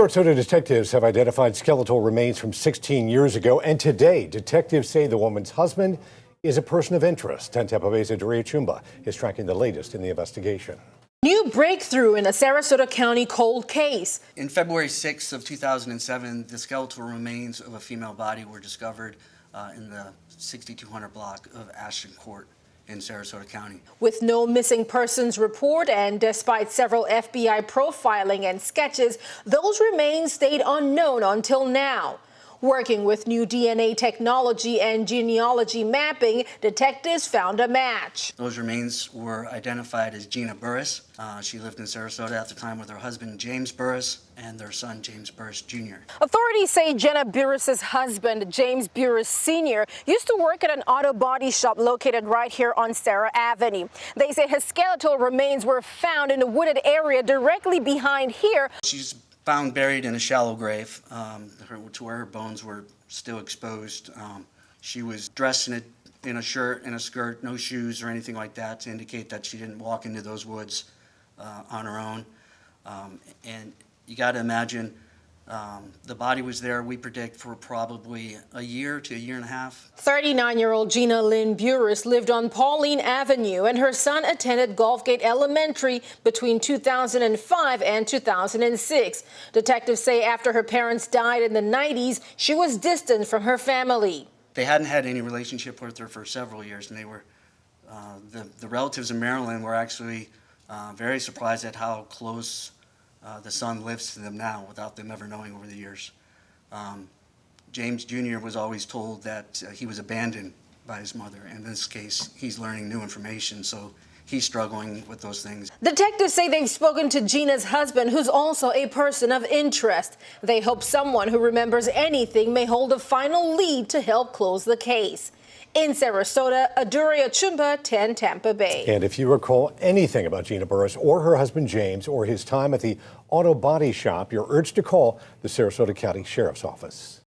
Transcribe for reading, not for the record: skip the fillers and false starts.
Sarasota detectives have identified skeletal remains from 16 years ago, and today detectives say the woman's husband is a person of interest. 10 Tampa Bay's Aduria Chumba is tracking the latest in the investigation. New breakthrough in a Sarasota County cold case. In February 6th of 2007, the skeletal remains of a female body were discovered in the 6200 block of Ashton Court in Sarasota County. With no missing persons report and despite several FBI profiling and sketches, those remains stayed unknown until now. Working with new DNA technology and genealogy mapping, detectives found a match. Those remains were identified as Gina Burris. She lived in Sarasota at the time with her husband, James Burris, and their son, James Burris Jr. Authorities say Jenna Burris's husband, James Burris Sr., used to work at an auto body shop located right here on Sarah Avenue. They say his skeletal remains were found in a wooded area directly behind here. She's found buried in a shallow grave to where her bones were still exposed. She was dressed in a shirt and a skirt, no shoes or anything like that, to indicate that she didn't walk into those woods on her own. And you got to imagine the body was there, we predict, for probably a year to a year and a half. 39-year-old Gina Lynn Burris lived on Pauline Avenue, and her son attended Gulfgate Elementary between 2005 and 2006. Detectives say after her parents died in the 90s, she was distant from her family. They hadn't had any relationship with her for several years, and they were the relatives in Maryland were actually very surprised at how close the son lives to them now without them ever knowing over the years. James Jr. was always told that he was abandoned by his mother. In this case, he's learning new information, so he's struggling with those things. Detectives say they've spoken to Gina's husband, who's also a person of interest. They hope someone who remembers anything may hold a final lead to help close the case. In Sarasota, Aduria Chumba, 10 Tampa Bay. And if you recall anything about Gina Burris or her husband James or his time at the auto body shop, you're urged to call the Sarasota County Sheriff's Office.